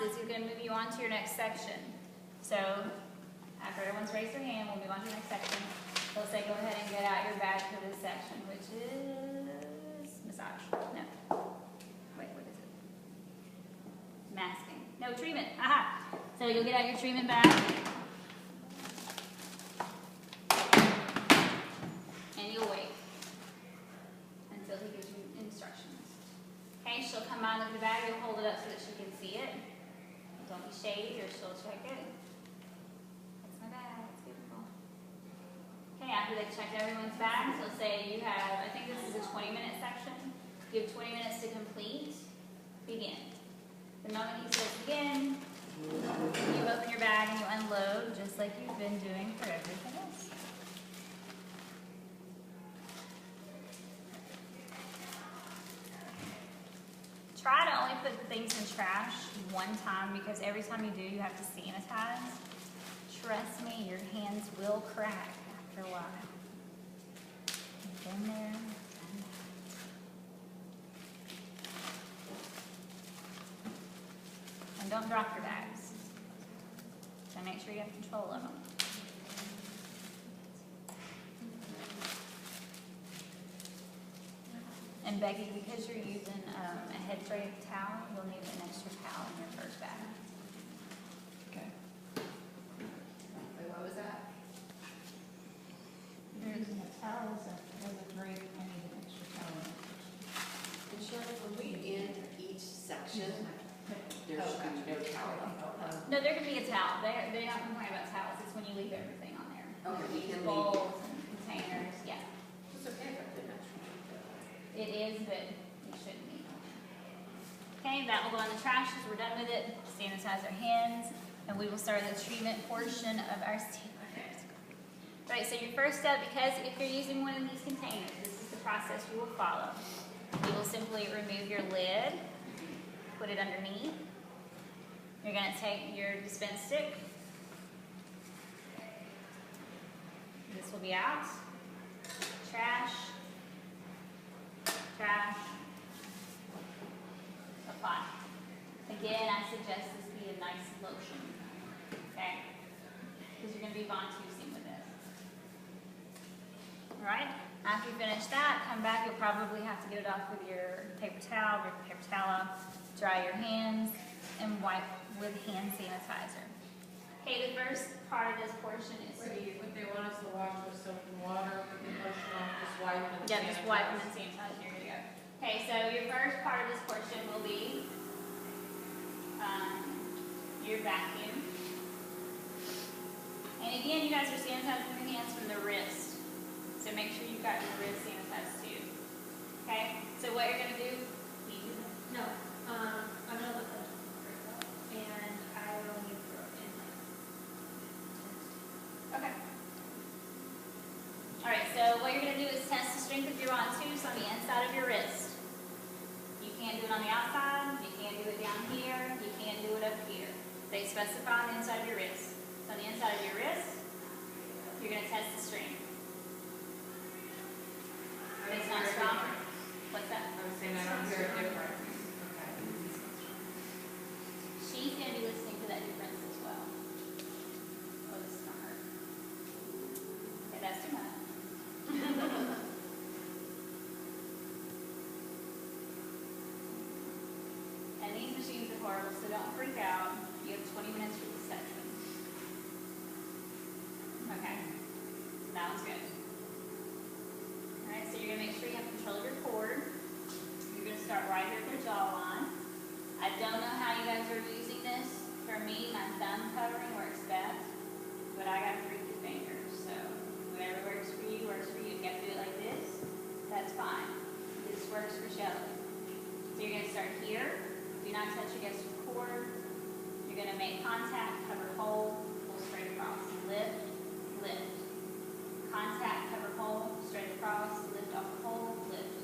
is he's going to move you on to your next section. So after everyone's raised their hand, we'll move on to the next section. He'll say go ahead and get out your bag for this section, which is massage. No. Wait, what is it? Masking. No, treatment. Aha. So you'll get out your treatment bag. And you'll wait until he gives you instructions. Okay, she'll come by with the bag, you'll hold it up so that she can see it. Don't be shady or she'll check it. That's my bag, it's beautiful. Okay, after they've checked everyone's bags, they'll say you have, I think this is a 20-minute section. You have 20 minutes to complete. Begin. The moment he says begin, you open your bag and you unload just like you've been doing for everything else. Try to only put things in trash one time because every time you do, you have to sanitize. Trust me, your hands will crack after a while. Been there, done that. And don't drop your bags. So make sure you have control of them. And Becky, because you're using a head spray towel, you'll need an extra towel in your first bag. Okay. Wait, what was that? You're using a towel as a drape, I need an extra towel. And Shirley, when we end each section, there Oh, should be no towel. No, there can be a towel. They're not complaining about towels. It's when you leave everything on there. Okay, we can leave. Bowls and containers. Yeah, It's okay if I put an extra one. it is, but you shouldn't need them. Okay, that will go in the trash because we're done with it. Sanitize our hands, and we will start the treatment portion of our state. Right, so your first step, because if you're using one of these containers, this is the process you will follow. You will simply remove your lid, put it underneath. You're going to take your dispense stick. This will be out. Trash. Trash. Apply. Again, I suggest this be a nice lotion. Okay? Because you're going to be ventousing with this. Alright? After you finish that, come back. You'll probably have to get it off with your paper towel, rip the paper towel off, dry your hands, and wipe with hand sanitizer. Okay, the first part of this portion is What they want us to wash with soap and water, put the lotion on, just wipe and yeah, just wipe and sanitize. then sanitize. You're good to go. Okay, so your first part of this portion will be your vacuum. And again, you guys are sanitizing your hands from the wrist. So make sure you've got your wrist sanitized too. Okay? So what you're going to do, No, I'm gonna look at it, and I will need to throw it in. okay. Alright, so what you're going to do is test the strength of your ventouse on the inside of your wrist. You can't do it on the outside, you can't do it down here, you can't do it up here. They specify on the inside of your wrist. So on the inside of your wrist, you're going to test the strength. If it's not strong, what's that? I was saying I don't hear a difference. Okay. She's going to be listening to that difference as well. Oh, this is not her. Okay, that's too much. And these machines are horrible, so don't freak out. You have 20 minutes for this section. Okay, that one's good. Alright, so you're going to make sure you have control of your cord. You're going to start right here at the jawline. I don't know how you guys are using this. For me, my thumb covering works best, but I got freaky fingers, so whatever works for you works for you. If you have to do it like this, that's fine. This works for Shelly. So you're going to start here. Do not touch against your cord. You're going to make contact, cover hold, pull straight across. Lift, lift. Contact, cover hold, straight across, lift off the hold, lift.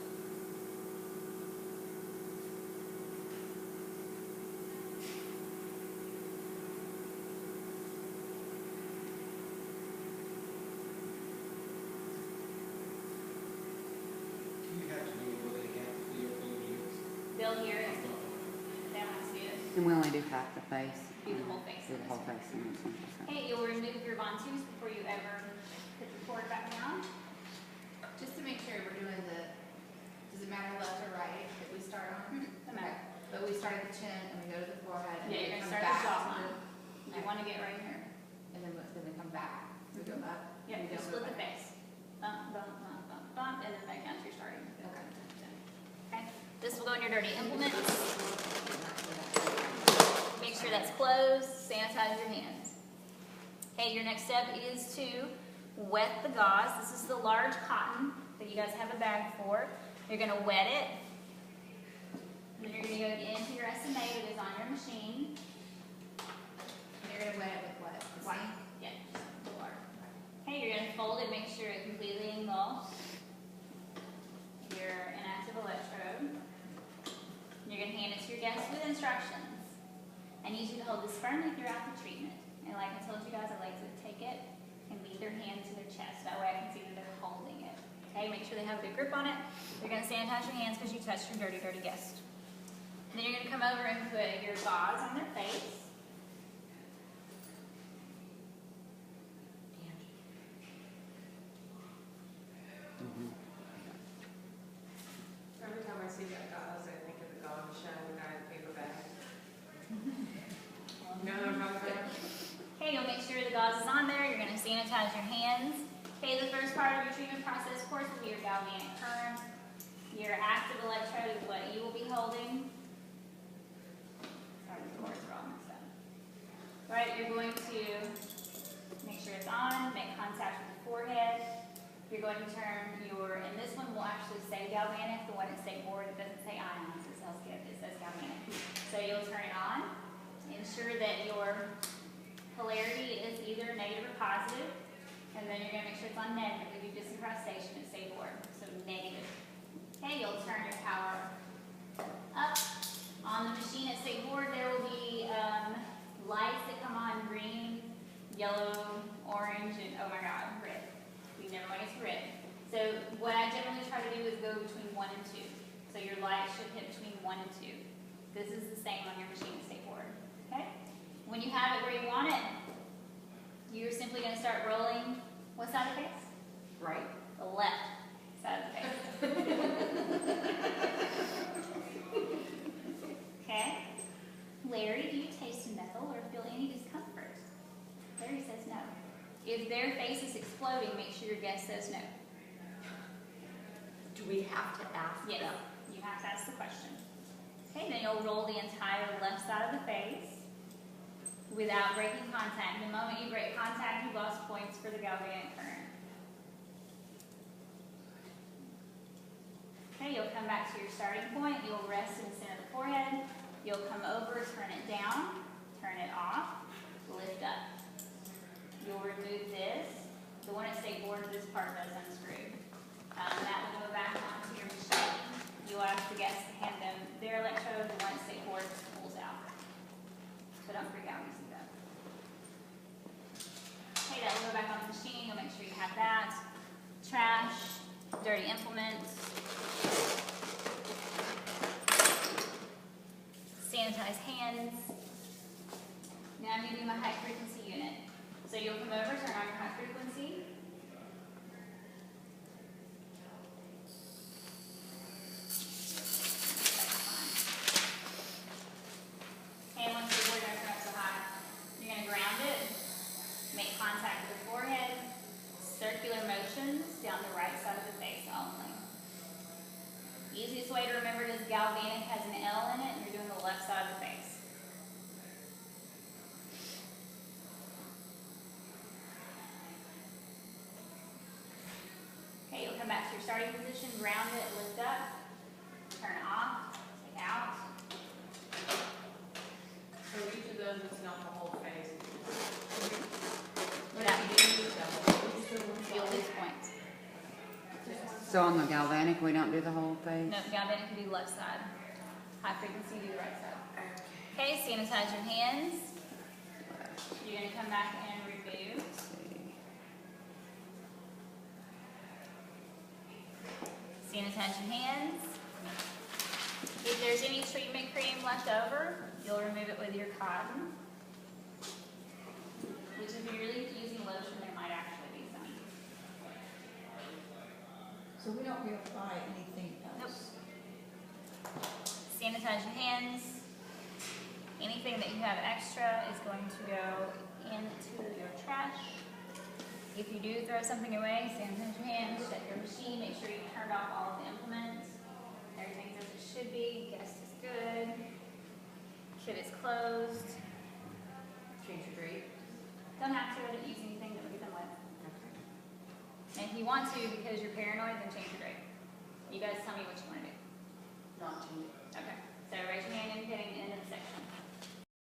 You have to do it with a hand, feel, They'll hear it. They want to see it. And we only do half the face. Do the whole face. Do the whole face. And it's okay. Okay, you'll remove your Von 2s before you ever put the cord back down. Just to make sure we're doing does it matter left or right that we start on? No matter. But we start at the chin and we go to the forehead and Yeah, you're then gonna come start back at the to jawline. You wanna get right here. and then we come back. We go up. Yeah, we you don't split go the back. face. Bump, bump, bump, bump, bump, and then back down to your starting. Okay. Okay, this will go in your dirty implements. Not do that. Make sure that's closed, sanitize your hands. Okay, your next step is to wet the gauze. This is the large cotton that you guys have a bag for. You're gonna wet it. Then you're gonna go into your SMA that is on your machine. And you're gonna wet it with what? The White. same? Yeah, just the water. Okay, you're gonna fold it, make sure it completely engulfs your inactive electrode. You're gonna hand it to your guest with instructions. I need you to hold this firmly throughout the treatment. And like I told you guys, I like to take it and lead their hand to their chest. That way I can see that they're holding it. Okay, make sure they have a good grip on it. You're gonna sanitize your hands because you touched your dirty, dirty guest. And then you're gonna come over and put your gauze on their face. Every time I see that gauze, I think of the Gong Show guy in the paper bag. You know what I'm talking about? Okay, you'll make sure the gauze is on there. You're going to sanitize your hands. Okay, the first part of your treatment process course will be your galvanic current. Your active electrode is what you will be holding. Sorry, the words are all messed up. All right, you're going to make sure it's on, make contact with the forehead. You're going to turn your, and this one will actually say galvanic. The one at State Board, it doesn't say ions, it says galvanic. So you'll turn it on. Ensure that your polarity is either negative or positive, and then you're going to make sure it's on negative. We do disincrustation at State Board, so negative. Okay, you'll turn your power up. On the machine at State Board, there will be lights that come on: green, yellow, orange, and oh my God, red. We never want it to red. So what I generally try to do is go between 1 and 2. So your light should hit between 1 and 2. This is the same on your machine at State Board. Okay? When you have it where you want it, you're simply going to start rolling. What side of the face? Right. The left side of the face. Okay? Larry, do you taste metal or feel any discomfort? Larry says no. If their face is exploding, make sure your guest says no. Do we have to ask Yes, them? you have to ask the question. Okay, then you'll roll the entire left side of the face without breaking contact. The moment you break contact, you lost points for the galvanic current. Okay, you'll come back to your starting point. You'll rest in the center of the forehead. You'll come over, turn it down, turn it off, lift up. You'll remove this. The one at State Board, this part does unscrew. That will go back onto your machine. You'll ask the guests to hand them their electrode. The one at State Board just pulls out. So don't freak out when you see that. Okay, that will go back on the machine. You'll make sure you have that. Trash, dirty implements. Sanitize hands. Now I'm going to do my high frequency unit. So you'll come over, turn on your high frequency. And once you're going to turn up so high, you're going to ground it, make contact with the forehead, circular motions down the right side of the face only. Easiest way to remember it is galvanic has an L in it, and you're doing the left side of the face. Okay, you'll come back to your starting position, ground it, lift up, turn it off, take out. So each of those is not the whole face. Without you'll lose points. So on the galvanic, we don't do the whole face? No, galvanic can do the left side. High frequency, do the right side. Okay, sanitize your hands. You're going to come back and remove. Sanitize your hands. If there's any treatment cream left over, You'll remove it with your cotton. Which if you're really using lotion, there might actually be some. So we don't reapply anything else? Sanitize your hands. Anything that you have extra is going to go into your trash. If you do throw something away, sanitize your hands, check your machine, make sure you turned off all of the implements. Everything's as it should be, guest is good. Kit is closed. Change your drape. Don't have to, I didn't use anything that would get them wet. And if you want to, because you're paranoid, then change your drape. You guys tell me what you want to do. Not change it. Okay, so raise your hand indicating the end of the section.